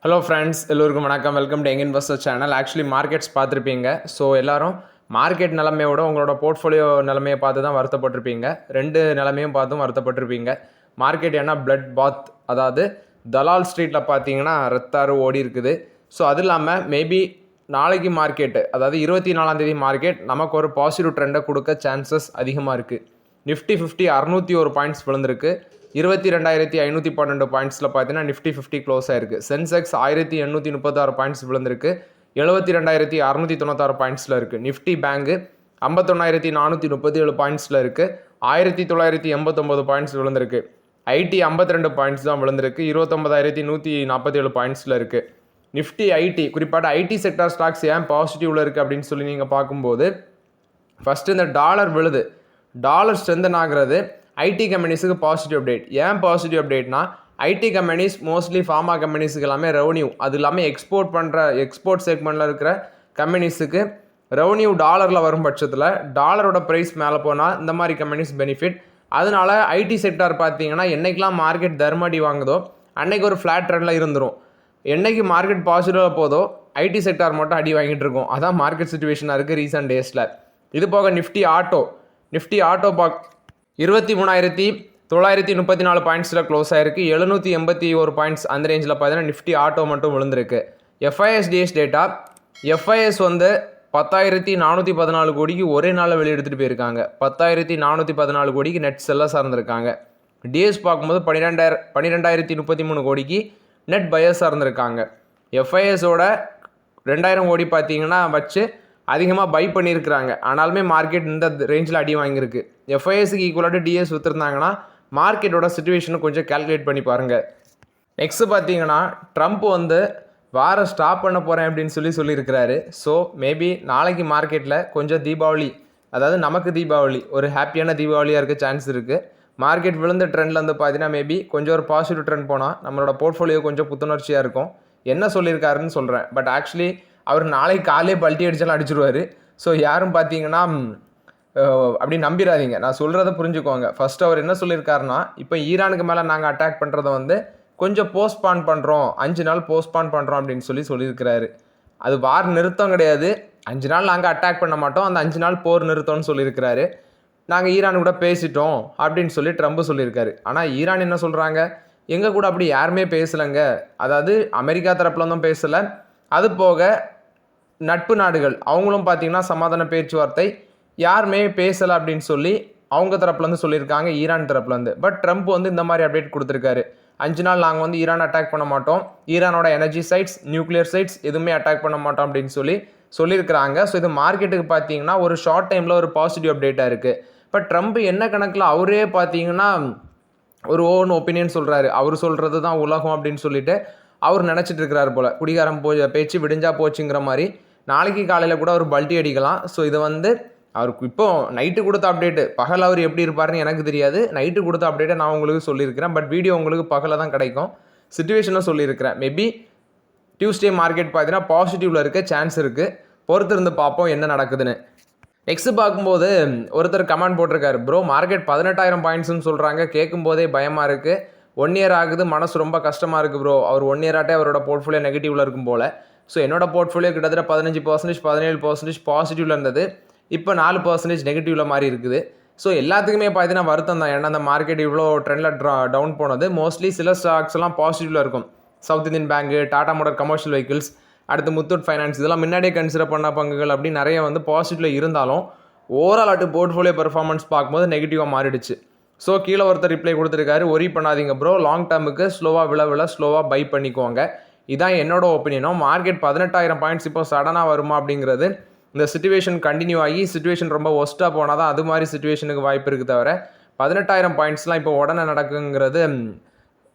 Hello friends, எல்லோருக்கும் வணக்கம். Welcome to young investor channel. Actually markets பார்த்துருப்பீங்க. ஸோ எல்லோரும் மார்க்கெட் நிலைமையோட உங்களோட போர்ட்ஃபோலியோ நிலைமையை பார்த்து தான் வருத்தப்பட்டிருப்பீங்க. ரெண்டு நிலைமையும் பார்த்தும் வருத்தப்பட்டிருப்பீங்க. மார்க்கெட் என்ன பிளட் பாத், அதாவது தலால் ஸ்ட்ரீட்டில் பார்த்தீங்கன்னா ரத்தாறு ஓடி இருக்குது. ஸோ அது இல்லாமல் மேபி நாளைக்கு மார்க்கெட்டு, அதாவது 24ஆம் தேதி மார்க்கெட் நமக்கு ஒரு பாசிட்டிவ் ட்ரெண்டை கொடுக்க சான்சஸ் அதிகமாக இருக்குது. நிஃப்டி 50 601 பாயிண்ட்ஸ் விழுந்திருக்கு. 22,512 பாயிண்ட்ஸில் பார்த்தீங்கன்னா நிஃப்டி 50 க்ளோஸ் ஆயிருக்கு. சென்செக்ஸ் 1836 பாயிண்ட்ஸ் விழுந்திருக்கு. 72,696 பாயிண்ட்ஸில் இருக்குது. நிஃப்டி பேங்கு 51,437 பாயிண்ட்ஸில் இருக்குது. 1989 பாயிண்ட்ஸ் விழுந்திருக்கு. ஐடி 52 பாயிண்ட்ஸ் தான் விழுந்திருக்கு. 29,147 பாயிண்ட்ஸில் இருக்குது. நிஃப்டி ஐடி, குறிப்பாக ஐடி செக்டார் ஸ்டாக்ஸ் ஏன் பாசிட்டிவில் இருக்குது அப்படின்னு சொல்லி நீங்கள் பார்க்கும்போது, ஃபஸ்ட்டு இந்த டாலர் விழுது, டாலர் ஸ்ட்ரென்தன் ஆகிறது ஐடி கம்பெனிஸுக்கு பாசிட்டிவ் அப்டேட். ஏன் பாசிட்டிவ் அப்டேட்னா, ஐடி கம்பெனிஸ் மோஸ்ட்லி ஃபார்மா கம்பெனிஸுக்கு எல்லாமே ரெவன்யூ, அது இல்லாமல் எக்ஸ்போர்ட் செக்மெண்ட்டில் இருக்கிற கம்பெனிஸுக்கு ரெவன்யூ டாலரில் வரும் பட்சத்தில் டாலரோட ப்ரைஸ் மேலே போனால் இந்த மாதிரி கம்பெனிஸ் பெனிஃபிட். அதனால ஐடி செக்டார் பார்த்தீங்கன்னா என்றைக்கெலாம் மார்க்கெட் தர்மடி வாங்குதோ அன்னைக்கு ஒரு ஃப்ளாட் ட்ரெண்டில் இருந்துடும். என்றைக்கு மார்க்கெட் பாசிட்டிவாக போதோ ஐடி செக்டார் மட்டும் அடி வாங்கிட்டு இருக்கும். அதான் மார்க்கெட் சுச்சுவேஷனாக இருக்குது ரீசன்ட் டேஸில். இது போக நிஃப்டி ஆட்டோ 23,934 பாயிண்ட்ஸில் க்ளோஸ் ஆயிருக்கு. 781 பாயிண்ட்ஸ் அந்த ரேஞ்சில் பார்த்தீங்கன்னா நிஃப்டி ஆட்டோ மட்டும் விழுந்திருக்கு. எஃப்ஐஎஸ்டிஎஸ் டேட்டா, எஃப்ஐஎஸ் 10,414 கோடிக்கு ஒரே நாளில் வெளியெடுத்துட்டு போயிருக்காங்க. 10,414 கோடிக்கு நெட் செல்லர்ஸாக இருந்திருக்காங்க. டிஎஸ் பார்க்கும்போது 12,033 கோடிக்கு நெட் பயர்ஸாக இருந்திருக்காங்க. எஃப்ஐஎஸோட 2000 கோடி பார்த்தீங்கன்னா வச்சு அதிகமாக பை பண்ணியிருக்கிறாங்க. ஆனாலுமே மார்க்கெட் இந்த ரேஞ்சில் அடி வாங்கியிருக்கு. எஃப்ஐஎஸ்க்கு ஈக்குவலாக டிஎஸ் விற்றுருந்தாங்கன்னா மார்க்கெட்டோட சுச்சுவேஷனை கொஞ்சம் கால்குலேட் பண்ணி பாருங்கள். நெக்ஸ்ட்டு பார்த்தீங்கன்னா ட்ரம்ப் வாரை ஸ்டாப் பண்ண போகிறேன் அப்படின்னு சொல்லியிருக்கிறாரு. ஸோ மேபி நாளைக்கு மார்க்கெட்டில் கொஞ்சம் தீபாவளி, அதாவது நமக்கு தீபாவளி ஒரு ஹாப்பியான தீபாவளியாக இருக்க சான்ஸ் இருக்குது. மார்க்கெட் விழுந்த ட்ரெண்டில் பார்த்தீங்கன்னா மேபி கொஞ்சம் ஒரு பாசிட்டிவ் ட்ரெண்ட் போனால் நம்மளோட போர்ட்ஃபோலியோ கொஞ்சம் புத்துணர்ச்சியாக இருக்கும். என்ன சொல்லியிருக்காருன்னு சொல்கிறேன். பட் ஆக்சுவலி அவர் நாளைக்கு காலையே பல்ட்டி அடித்தாலும் அடிச்சிருவார். ஸோ யாரும் பார்த்தீங்கன்னா அப்படி நம்பிடாதீங்க. நான் சொல்கிறத புரிஞ்சுக்கோங்க. ஃபஸ்ட்டு அவர் என்ன சொல்லியிருக்காருன்னா, இப்போ ஈரானுக்கு மேலே நாங்கள் அட்டாக் பண்ணுறதை கொஞ்சம் போஸ்ட்பான் பண்ணுறோம், 5 நாள் போஸ்ட்பான் பண்ணுறோம் அப்படின்னு சொல்லியிருக்கிறாரு. அது வார் நிறுத்தம் கிடையாது. 5 நாள் நாங்கள் அட்டாக் பண்ண மாட்டோம், அந்த 5 நாள் போர் நிறுத்தம்னு சொல்லியிருக்கிறாரு. நாங்கள் ஈரான் கூட பேசிட்டோம் அப்படின்னு ட்ரம்ப் சொல்லியிருக்காரு. ஆனால் ஈரான் என்ன சொல்கிறாங்க, எங்கள் கூட அப்படி யாருமே பேசலைங்க, அதாவது அமெரிக்கா தரப்புல தான் பேசலை, அது போக நட்பு நாடுகள் அவங்களும் பார்த்தீங்கன்னா சமாதான பேச்சுவார்த்தை யாருமே பேசலை அப்படின்னு அவங்க தரப்புலேருந்து சொல்லியிருக்காங்க, ஈரான் தரப்புலேருந்து. பட் ட்ரம்ப் இந்த மாதிரி அப்டேட் கொடுத்துருக்காரு. 5 நாள் நாங்கள் ஈரான் அட்டாக் பண்ண மாட்டோம், ஈரானோட எனர்ஜி சைட்ஸ், நியூக்ளியர் சைட்ஸ் எதுவுமே அட்டாக் பண்ண மாட்டோம் அப்படின்னு சொல்லியிருக்கிறாங்க. ஸோ இது மார்க்கெட்டுக்கு பார்த்தீங்கன்னா ஒரு ஷார்ட் டைமில் ஒரு பாசிட்டிவ் அப்டேட்டாக இருக்குது. பட் ட்ரம்ப் என்ன கணக்கில் அவரே பார்த்தீங்கன்னா ஒரு ஓன் ஒப்பீனியன் சொல்கிறாரு. அவர் சொல்கிறது தான் உலகம் அப்படின்னு சொல்லிட்டு அவர் நினச்சிட்டு இருக்கிறாரு போல். குடிகாரம் பேச்சு விடிஞ்சா போச்சுங்கிற மாதிரி நாளைக்கு காலையில் கூட அவர் பல்ட்டி அடிக்கலாம். ஸோ இது அவருக்கு இப்போ நைட்டு கொடுத்த அப்டேட்டு, பகல் அவர் எப்படி இருப்பாருன்னு எனக்கு தெரியாது. நைட்டு கொடுத்த அப்டேட்டை நான் உங்களுக்கு சொல்லியிருக்கிறேன். பட் வீடியோ உங்களுக்கு பகலில் தான் கிடைக்கும். சிச்சுவேஷனை சொல்லியிருக்கிறேன். மேபி டியூஸ்டே மார்க்கெட் பார்த்தீங்கன்னா பாசிட்டிவில் இருக்க சான்ஸ் இருக்குது. பொறுத்து இருந்து பார்ப்போம் என்ன நடக்குதுன்னு. நெக்ஸ்ட்டு பார்க்கும்போது ஒருத்தர் கமெண்ட் போட்டிருக்காரு, ப்ரோ மார்க்கெட் 18,000 பாயிண்ட்ஸ்னு சொல்கிறாங்க, கேட்கும்போதே பயமாக இருக்குது, 1 இயர் ஆகுது, மனசு ரொம்ப கஷ்டமாக இருக்குது ப்ரோ. அவர் 1 இயராட்டே அவரோட போர்ட்ஃபோலியோ நெகட்டிவில் இருக்கும் போல். ஸோ என்னோட போர்ட்ஃபோலியோ கிட்டத்தட்ட 15%, 17% பாசிட்டிவில் இருந்தது. இப்போ 4% நெகட்டிவில் மாதிரி இருக்குது. ஸோ எல்லாத்துக்குமே பார்த்தீங்கன்னா வருத்தம் தான். ஏன்னா அந்த மார்க்கெட் இவ்வளோ ட்ரெண்டில் டவுன் போனது. மோஸ்ட்லி சில ஸ்டாக்ஸ் எல்லாம் பாசிட்டிவில் இருக்கும். South Indian bank, Tata motor commercial vehicles, அடுத்து முத்தூட் ஃபைனான்ஸ், இதெல்லாம் முன்னாடியே கன்சிடர் பண்ண பங்குகள் அப்படி நிறைய பாசிட்டிவில் இருந்தாலும் ஓவரால் போர்ட்ஃபோலியோ பெர்ஃபார்மன்ஸ் பார்க்கும்போது நெகட்டிவாக மாறிடுச்சு. ஸோ கீழே ஒருத்தர் ரிப்ளை கொடுத்துருக்காரு, ஒரி பண்ணாதீங்க ப்ரோ, லாங் டேர்முக்கு ஸ்லோவாக ஸ்லோவாக பை பண்ணிக்கோங்க. இதான் என்னோட ஒப்பீனியனும். மார்க்கெட் 18,000 பாயிண்ட்ஸ் இப்போ சடனாக வருமா அப்படிங்கிறது, இந்த சிச்சுவேஷன் கண்டினியூ ஆகி சிச்சுவேஷன் ரொம்ப ஒஸ்ட்டாக போனால் தான் அது மாதிரி சிச்சுவேஷனுக்கு வாய்ப்பு இருக்குது. தவிர 18,000 பாயிண்ட்ஸ்லாம் இப்போ உடனே நடக்குங்கிறது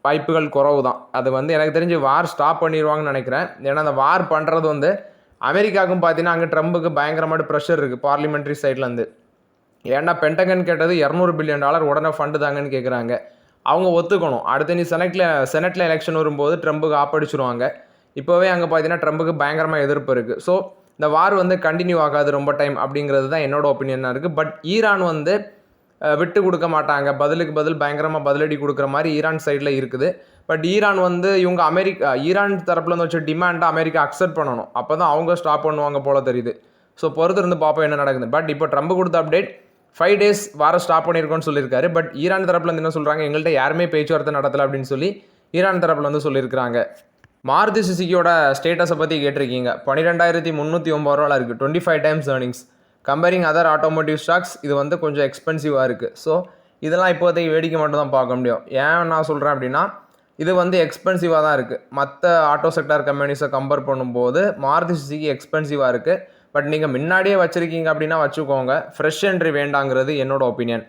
வாய்ப்புகள் குறவு தான். அது எனக்கு தெரிஞ்சு வார் ஸ்டாப் பண்ணிடுவாங்கன்னு நினைக்கிறேன். ஏன்னா அந்த வார் பண்ணுறது அமெரிக்காவுக்கும் பார்த்தீங்கன்னா அங்கே ட்ரம்புக்கு பயங்கரமான ப்ரெஷர் இருக்குது பார்லிமெண்ட்ரி சைட்லேருந்து. ஏன்னா பென்டகன் கேட்டது $200 பில்லியன் உடனே ஃபண்டு தாங்கன்னு கேட்குறாங்க. அவங்க ஒத்துக்கணும். அடுத்த நீ செனட்டில் எலெக்ஷன் வரும்போது ட்ரம்புக்கு ஆப்படிச்சிருவாங்க. இப்போவே அங்கே பார்த்தீங்கன்னா ட்ரம்புக்கு பயங்கரமாக எதிர்ப்பு இருக்குது. ஸோ இந்த வார் கண்டினியூ ஆகாது ரொம்ப டைம் அப்படிங்கிறது தான் என்னோட ஒப்பீனியனாக இருக்குது. பட் ஈரான் விட்டு கொடுக்க மாட்டாங்க, பதிலுக்கு பதில் பயங்கரமாக பதிலடி கொடுக்குற மாதிரி ஈரான் சைடில் இருக்குது. பட் ஈரான் வந்து இவங்க ஈரான் தரப்புலேருந்து வச்ச டிமாண்டை அமெரிக்கா அக்செப்ட் பண்ணணும். அப்போ தான் அவங்க ஸ்டாப் பண்ணுவாங்க போல தெரியுது. ஸோ பொறுத்து இருந்து பார்ப்போம் என்ன நடக்குது. பட் இப்போ ட்ரம்ப் கொடுத்த அப்டேட் 5 days வார ஸ்டாப் பண்ணியிருக்கோன்னு சொல்லியிருக்காரு. பட் ஈரான் தரப்புலேருந்து என்ன சொல்கிறாங்க, எங்கள்கிட்ட யாருமே பேச்சுவார்த்தை நடத்தலை அப்படின்னு சொல்லி ஈரான் தரப்பில் வந்து சொல்லியிருக்கிறாங்க. மாருதி சுசுக்கியோட ஸ்டேட்டஸை பற்றி கேட்டிருக்கீங்க. 12,309 ரூபாவில் இருக்குது. 25 times earnings. Comparing other automotive stocks இது வந்து கொஞ்சம் எக்ஸ்பென்சிவாக இருக்குது. ஸோ இதெல்லாம் இப்போதைக்கு வேடிக்கை மட்டும் தான் பார்க்க முடியும். ஏன் நான் சொல்கிறேன் அப்படின்னா, இது வந்து எக்ஸ்பென்சிவாக தான் இருக்குது. மற்ற ஆட்டோ செக்டார் கம்பெனிஸை கம்பேர் பண்ணும்போது மாருதி சுசுக்கி எக்ஸ்பென்சிவாக இருக்குது. பட் நீங்கள் முன்னாடியே வச்சுருக்கீங்க அப்படின்னா வச்சுக்கோங்க. ஃப்ரெஷ் என்ட்ரி வேண்டாங்கிறது என்னோட ஒப்பீனியன்.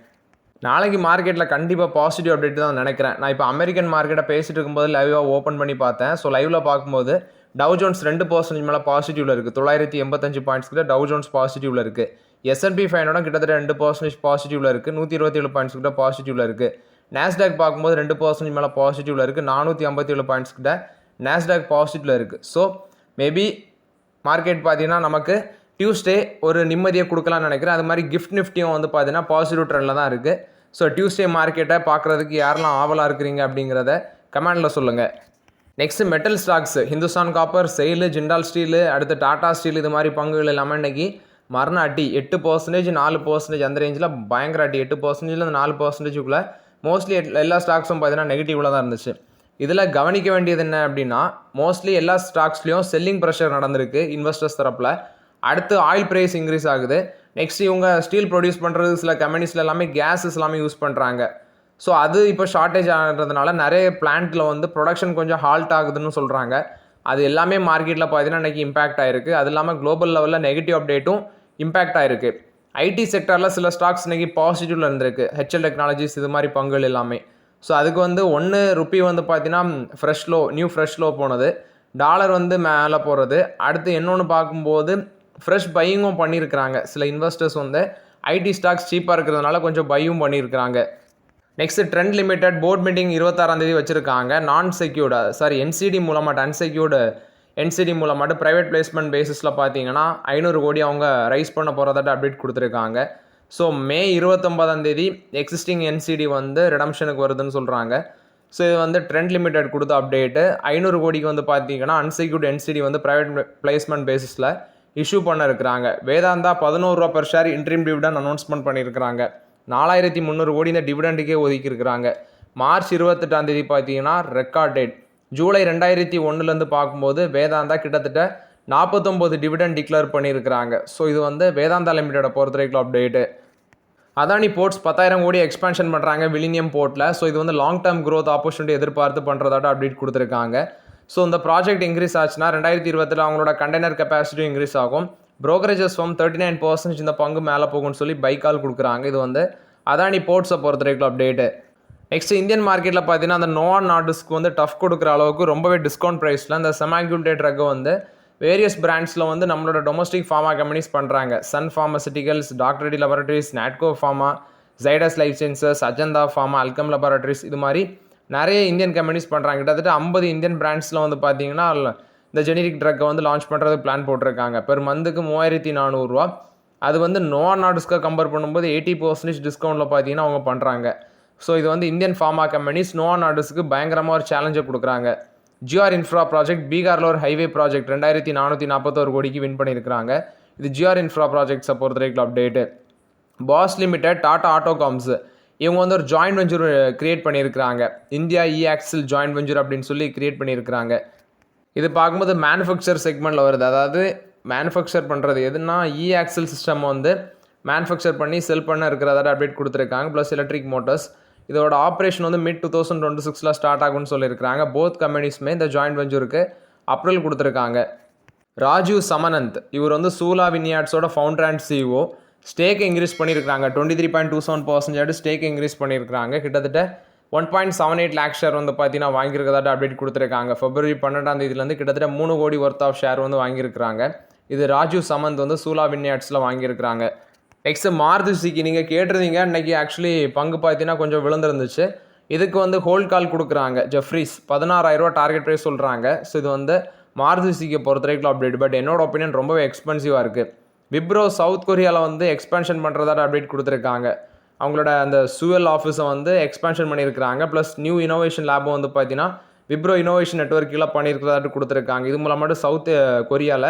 நாளைக்கு மார்க்கெட்டில் கண்டிப்பாக பாசிட்டிவ் அப்டேட் தான் நினைக்கிறேன். நான் இப்போ அமெரிக்கன் மார்க்கெட்டை பேசிட்டு இருக்கும்போது லைவாக ஓப்பன் பண்ணி பார்த்தேன். ஸோ லைவில் பார்க்கும்போது டவ் ஜோன்ஸ் 2% மேலே பாசிட்டிவில் இருக்குது. 985 பாயிண்ட்ஸ் கிட்ட டவ் ஜோன்ஸ் பாசிட்டிவில் இருக்குது. S&P 500 கிட்டத்தட்ட 2% பாசிட்டிவில் இருக்குது. 127 பாயிண்ட்ஸ் கிட்ட பாசிட்டிவில் இருக்குது. நாஸ்டாக் பார்க்கும்போது 2% மேலே பாசிட்டிவில் இருக்குது. 457 பாயிண்ட்ஸ் கிட்ட நாஸ்டாக் பாசிட்டிவில் இருக்குது. ஸோ மேபி மார்க்கெட் பார்த்தீங்கன்னா நமக்கு டியூஸ்டே ஒரு நிம்மதியை கொடுக்கலாம்னு நினைக்கிறேன். அது மாதிரி கிஃப்ட் நிஃப்டியும் வந்து பார்த்தீங்கன்னா பாசிட்டிவ் ட்ரெண்டில் தான் இருக்குது. ஸோ டியூஸ்டே மார்க்கெட்டை பார்க்குறதுக்கு யாரெல்லாம் ஆவலாக இருக்கிறீங்க அப்படிங்கிறத கமெண்டில் சொல்லுங்கள். Next metal stocks, Hindustan Copper, SAIL, Jindal Steel, அடுத்து டாடா ஸ்டீல், இது மாதிரி பங்குகள் எல்லாமே இன்றைக்கி மரண அட்டி. 8%, 4% அந்த ரேஞ்சில் பயங்கர அட்டி. 8%, 4%க்குள்ளே மோஸ்ட்லி எல்லா ஸ்டாக்ஸும் பார்த்தீங்கன்னா நெகட்டிவில் தான் இருந்துச்சு. இதில் கவனிக்க வேண்டியது என்ன அப்படின்னா, மோஸ்ட்லி எல்லா ஸ்டாக்ஸ்லேயும் செல்லிங் ப்ரெஷர் நடந்திருக்கு இன்வெஸ்டர்ஸ் தரப்பில். அடுத்து ஆயில் ப்ரைஸ் இன்க்ரீஸ் ஆகுது. நெக்ஸ்ட் இவங்க ஸ்டீல் ப்ரொடியூஸ் பண்ணுறது சில கம்பெனிஸில் எல்லாமே கேஸஸ் எல்லாமே யூஸ் பண்ணுறாங்க. ஸோ அது இப்போ ஷார்ட்டேஜ் ஆகிறதுனால நிறைய பிளான்ட்டில் வந்து ப்ரொடக்ஷன் கொஞ்சம் ஹால்ட் ஆகுதுன்னு சொல்கிறாங்க. அது எல்லாமே மார்க்கெட்டில் பார்த்தீங்கன்னா இன்றைக்கி இம்பேக்ட் ஆகிருக்கு. அது இல்லாமல் குளோபல் லெவலில் நெகட்டிவ் அப்டேட்டும் இம்பேக்ட் ஆகிருக்கு. ஐடி செக்டரில் சில ஸ்டாக்ஸ் இன்றைக்கி பாசிட்டிவில் இருந்திருக்கு. ஹெச்எல் டெக்னாலஜிஸ் இது மாதிரி பங்குகள் எல்லாமே. ஸோ அதுக்கு வந்து ₹1 வந்து பார்த்தீங்கன்னா நியூ ஃப்ரெஷ் லோ போனது. டாலர் வந்து மேலே போகிறது. அடுத்து இன்னொன்று பார்க்கும்போது ஃப்ரெஷ் பையிங்கும் பண்ணியிருக்கிறாங்க. சில இன்வெஸ்டர்ஸ் வந்து ஐடி ஸ்டாக்ஸ் சீப்பாக இருக்கிறதுனால கொஞ்சம் பையும் பண்ணியிருக்கிறாங்க. Next Trent Limited board meeting 26 வச்சுருக்காங்க. என்சிடி மூலமாட்டு அன்செக்யூர்டு என்சிடி மூலமாட்டு ப்ரைவேட் பிளேஸ்மெண்ட் பேசிஸில் பார்த்தீங்கன்னா 500 கோடி அவங்க ரைஸ் பண்ண போகிறதாட்ட அப்டேட் கொடுத்துருக்காங்க. ஸோ மே 29 எக்ஸிஸ்டிங் என்சிடி வந்து ரிடம்ஷனுக்கு வருதுன்னு சொல்கிறாங்க. ஸோ இது வந்து ட்ரெண்ட் லிமிடெட் கொடுத்த அப்டேட்டு. 500 கோடிக்கு வந்து பார்த்தீங்கன்னா அன்செக்யூர்டு என்சிடி வந்து ப்ரைவேட் பிளேஸ்மெண்ட் பேசிஸில் இஷ்யூ பண்ண இருக்கிறாங்க. Vedanta ₹11 per share interim dividend announcement பண்ணியிருக்கிறாங்க. 4300 கோடி இந்த டிவிடெண்டுக்கே ஒதுக்கியிருக்கிறாங்க. மார்ச் 28 பார்த்தீங்கன்னா ரெக்கார்ட் டேட். ஜூலை 2001 பார்க்கும்போது வேதாந்தா கிட்டத்தட்ட 49 டிவிடெண்ட் டிக்ளேர் பண்ணியிருக்கிறாங்க. ஸோ இது வந்து வேதாந்தா லிமிடெடை பொறுத்த வரைக்கும் அப்டேட்டு. அதானி போர்ட்ஸ் 10,000 கோடி எக்ஸ்பான்ஷன் பண்ணுறாங்க வில்லினியம் போர்ட்டில். ஸோ இது வந்து லாங் டேர்ம் க்ரோத் ஆப்பர்ச்சுனிட்டி எதிர்பார்த்து பண்ணுறதாட்ட அப்டேட் கொடுத்துருக்காங்க. ஸோ இந்த ப்ராஜெக்ட் இன்க்ரீஸ் ஆச்சுன்னா 2020 அவங்களோட கண்டெய்னர் கெப்பாசிட்டி இன்க்ரீஸ் ஆகும். ப்ரோக்கரேஜஸ் ஃபார்ம் 39% இந்த பங்கு மேலே போகும்னு சொல்லி பைக்கால் கொடுக்குறாங்க. இது வந்து அதானி போர்ட்ஸை பொறுத்த வரைக்கும் அப்டேட்டு. நெக்ஸ்ட் இந்தியன் மார்க்கெட்டில் பார்த்தீங்கன்னா அந்த நோவா நார்டிஸ்க்கு வந்து டஃப் கொடுக்குற அளவுக்கு ரொம்பவே டிஸ்கவுண்ட் ப்ரைஸில் அந்த செமாக்யூல்டேட் ட்ரக்கை வந்து வேரியஸ் பிராண்ட்ஸில் வந்து நம்மளோட டொமஸ்டிக் ஃபார்மா கம்பெனிஸ் பண்ணுறாங்க. சன் ஃபார்மசிட்டிகல்ஸ், டாக்டர் ரெட்டி லெபார்ட்டரிஸ், நாட்கோ ஃபார்மா, ஜைடஸ் லைஃப் சயின்சஸ், அஜந்தா ஃபார்மா, அல்கம் லெபார்ட்டரிஸ், இது மாதிரி நிறைய இந்தியன் கம்பெனிஸ் பண்ணுறாங்க. கிட்டத்தட்ட 50 இந்தியன் பிராண்ட்ஸில் வந்து பார்த்தீங்கன்னா இந்த ஜெனரிக் ட்ரக்கை வந்து லான்ச் பண்ணுறதுக்கு பிளான் போட்டிருக்காங்க. பெர் மந்த்துக்கு ₹3400. அது வந்து நோவா நார்டிஸ்க்கை கம்பேர் பண்ணும்போது 80% டிஸ்கவுண்ட்டில் பார்த்தீங்கன்னா அவங்க பண்ணுறாங்க. ஸோ இது வந்து இந்தியன் ஃபார்மா கம்பெனிஸ் நோவா நார்டிஸ்க்கு பயங்கரமாக ஒரு சேலஞ்சை கொடுக்குறாங்க. ஜிஆர் இன்ஃப்ரா ப்ராஜெக்ட் பீகாரில் ஒரு ஹைவே ப்ராஜெக்ட் 2441 கோடிக்கு வின் பண்ணியிருக்கிறாங்க. இது ஜிஆர் இன்ஃப்ரா ப்ராஜெக்ட்ஸை பொறுத்த வரைக்கும் அப்டேட்டு. பாஸ் லிமிடெட், டாடா ஆட்டோகாம்ஸ் இவங்க வந்து ஒரு ஜாயின்ட் வெஞ்சர் கிரியேட் பண்ணியிருக்கிறாங்க. இந்தியா இஆக்சில் ஜாயின்ட் வெஞ்சர் அப்படின்னு சொல்லி கிரியேட் பண்ணியிருக்கிறாங்க. இது பார்க்கும்போது மேனுஃபேக்சர் செக்மெண்ட்டில் வருது. அதாவது மேனுஃபேக்சர் பண்ணுறது எதுனா இஆக்சில் சிஸ்டம் வந்து மேனுஃபேக்சர் பண்ணி செல் பண்ண இருக்கிறதாட்ட அப்டேட் கொடுத்துருக்காங்க. ப்ளஸ் எலக்ட்ரிக் மோட்டர்ஸ் இதோட ஆப்ரேஷன் வந்து mid-2026 ஸ்டார்ட் ஆகும்னு சொல்லியிருக்கிறாங்க. போத் கம்பெனிஸுமே இந்த ஜாயின்ட் வெஞ்சருக்கு அப்ரூவல் கொடுத்துருக்காங்க. ராஜீவ் சமனந்த் இவர் வந்து சூலா வினியார்ட்ஸோட founder and CEO. Stake increase பண்ணியிருக்காங்க. 23.27% ஸ்டேக் இன்க்ரீஸ் பண்ணியிருக்காங்க. கிட்டத்தட்ட 1.78 lakh ஷேர் வந்து பார்த்தீங்கன்னா வாங்கியிருக்கிறதாட்ட அப்டேட் கொடுத்துருக்காங்க. February 12 கிட்டத்தட்ட 3 கோடி ஒர்த் ஆஃப் ஷேர் வந்து வாங்கியிருக்கிறாங்க. இது ராஜீவ் சமந்த் வந்து சூலா வினியார்ட்ஸில் வாங்கியிருக்கிறாங்க. நெக்ஸ்ட் மாருதி சுசுகி நீங்கள் கேட்டிருந்தீங்க. இன்றைக்கி ஆக்சுவலி பங்கு பார்த்தீங்கன்னா கொஞ்சம் விழுந்துருந்துச்சு. இதுக்கு வந்து ஹோல்ட் கால் கொடுக்குறாங்க. ஜெஃப்ரீஸ் ₹16,000 டார்கெட் ப்ரைஸ் சொல்கிறாங்க. ஸோ இது வந்து மாருதி சுசுகியை பொறுத்த வரைக்கும் அப்டேட். பட் என்னோட ஒப்பீனியன் ரொம்பவே எக்ஸ்பென்சிவாக இருக்குது. விப்ரோ சவுத் கொரியாவில் வந்து எக்ஸ்பென்ஷன் பண்ணுறதாட்ட அப்டேட் கொடுத்துருக்காங்க. அவங்களோட அந்த சுவல் ஆஃபீஸை வந்து எக்ஸ்பென்ஷன் பண்ணியிருக்கிறாங்க. ப்ளஸ் நியூ இனோவேஷன் லேபும் வந்து பார்த்தீங்கன்னா விப்ரோ இனோவேஷன் நெட்வொர்க் கீழே பண்ணியிருக்கிறதாட்டு கொடுத்துருக்காங்க. இது மூலமாட்டு சவுத் கொரியாவில்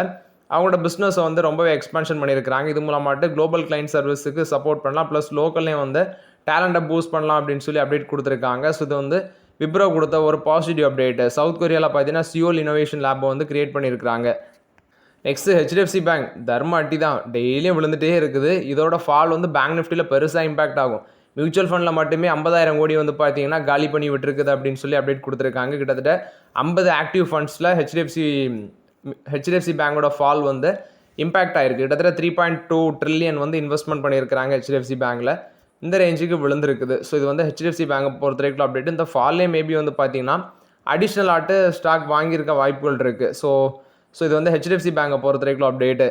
அவங்களோட பிஸ்னஸை வந்து ரொம்பவே எக்ஸ்பென்ஷன் பண்ணியிருக்கிறாங்க. இது மூலமாட்டு குளோபல் கிளைண்ட் சர்வீஸுக்கு சப்போர்ட் பண்ணலாம், ப்ளஸ் லோக்கல்லையும் வந்து டேலண்ட்டை பூஸ்ட் பண்ணலாம் அப்படின்னு சொல்லி அப்டேட் கொடுத்துருக்காங்க. ஸோ இது வந்து விப்ரோ கொடுத்த ஒரு பாசிட்டிவ் அப்டேட். சவுத் கொரியாவில் பார்த்தீங்கன்னா சியோல் இனோவேஷன் லேப்பை வந்து கிரியேட் பண்ணியிருக்காங்க. நெக்ஸ்ட்டு ஹெச்டிஎஃப்சி பேங்க் தர்ம அட்டி தான், டெய்லியும் விழுந்துகிட்டே இருக்குது. இதோட ஃபால் வந்து பேங்க் நிஃப்டியில் பெருசாக இம்பாக்ட் ஆகும். மியூச்சுவல் ஃபண்டில் மட்டுமே 50,000 கோடி வந்து பார்த்தீங்கன்னா காலி பண்ணி விட்டுருக்குது அப்படின்னு சொல்லி அப்டேட் கொடுத்துருக்காங்க. கிட்டத்தட்ட 50 ஆக்டிவ் ஃபண்ட்ஸில் ஹெச்டிஎஃப்சி பேங்கோட ஃபால் வந்து இம்பாக்ட் ஆயிருக்கு. கிட்டத்தட்ட 3.2 ட்ரில்லியன் வந்து இன்வெஸ்ட்மெண்ட் பண்ணியிருக்கிறாங்க ஹெச்டிஎஃப்சி பேங்கில். இந்த ரேஞ்சுக்கு விழுந்திருக்குது. ஸோ இது வந்து ஹெச்டிஎஃப்சி பேங்கை பொறுத்த வரைக்கும் அப்டேட். இந்த ஃபால்லே மேபி வந்து பார்த்தீங்கன்னா அடிஷ்னல் ஆட்டு ஸ்டாக் வாங்கியிருக்க வாய்ப்புகள் இருக்குது. ஸோ இது வந்து ஹெச்டிஎஃப்சி பேங்கை பொறுத்த வரைக்கும் அப்டேட்டு.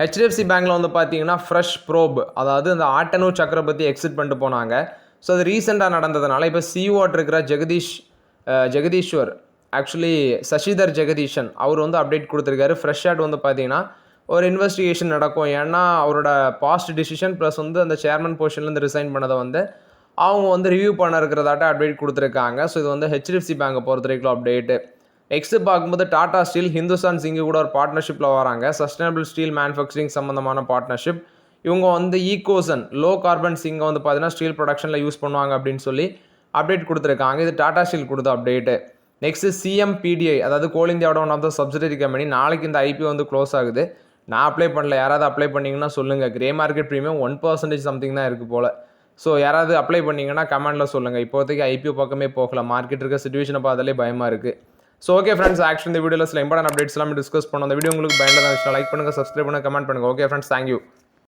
ஹெச்டிஎஃப்சி பேங்கில் வந்து பார்த்தீங்கன்னா ஃப்ரெஷ் ப்ரோப், அதாவது இந்த ஆட்டனு சக்கரவர்த்தி எக்ஸிட் பண்ணிட்டு போனாங்க. ஸோ அது ரீசெண்டாக நடந்ததுனால இப்போ சிஓட் இருக்கிற ஜெகதீஸ்வர், ஆக்சுவலி சசிதர் ஜெகதீஷன், அவர் வந்து அப்டேட் கொடுத்துருக்காரு. ஃப்ரெஷ் ஆட் வந்து பார்த்தீங்கன்னா ஒரு இன்வெஸ்டிகேஷன் நடக்கும். ஏன்னா அவரோட பாஸ்ட் டிசிஷன் ப்ளஸ் வந்து அந்த சேர்மன் பொசிஷன்லேருந்து ரிசைன் பண்ணதை வந்து அவங்க வந்து ரிவ்யூ பண்ண இருக்கிறதாட்ட அப்டேட் கொடுத்துருக்காங்க. ஸோ இது வந்து ஹெச்டிஎஃப்சி பேங்கை பொறுத்த வரைக்கும் அப்டேட்டு. நெக்ஸ்ட்டு பார்க்கும்போது டாடா ஸ்டீல் ஹிந்துஸ்தான் ஜிங்கு கூட ஒரு பார்ட்னர்ஷிப்பில் வராங்க. சஸ்டைனபிள் ஸ்டீல் மேனுஃபேக்சரிங் சம்மந்தமான பார்ட்னர்ஷிப். இவங்க வந்து ஈகோசன் லோ கார்பன் சிங்கை வந்து பார்த்தீங்கன்னா ஸ்டீல் ப்ரொடக்ஷனில் யூஸ் பண்ணுவாங்க அப்படின்னு சொல்லி அப்டேட் கொடுத்துருக்காங்க. இது டாடா ஸ்டீல் கொடுத்த அப்டேட்டு. நெக்ஸ்ட்டு சிஎம்பிடிஐ, அதாவது கோல் இந்தியாவோட one of the subsidiary company. நாளைக்கு இந்த ஐபிஓ வந்து க்ளோஸ் ஆகுது. நான் அப்ளை பண்ணல, யாராவது அப்ளை பண்ணிங்கன்னா சொல்லுங்கள். கிரே மார்க்கெட் ப்ரீமியம் 1% சம்திங் தான் இருக்குது போல். ஸோ யாராவது அப்ளை பண்ணிங்கன்னா கமெண்ட்டில் சொல்லுங்கள். இப்போதைக்கு ஐபிஓ பக்கமே போகலாம், மார்க்கெட் இருக்க சிச்சுவேஷனை பார்த்தாலே பயமாக இருக்குது. ஸோ ஓகே ஃப்ரெண்ட்ஸ், ஆக்சுவலி இந்த வீடியோவில் சில இம்பார்ட்டன்ட் அப்டேட்ஸ் எல்லாமே டிஸ்கஸ் பண்ணோம். இந்த வீடியோ உங்களுக்கு பயனுள்ளதாக இருந்துச்சுன்னா லைக் பண்ணுங்கள், சப்ஸ்கிரைப் பண்ணுங்கள், கமெண்ட் பண்ணுங்கள். Okay friends, thank you.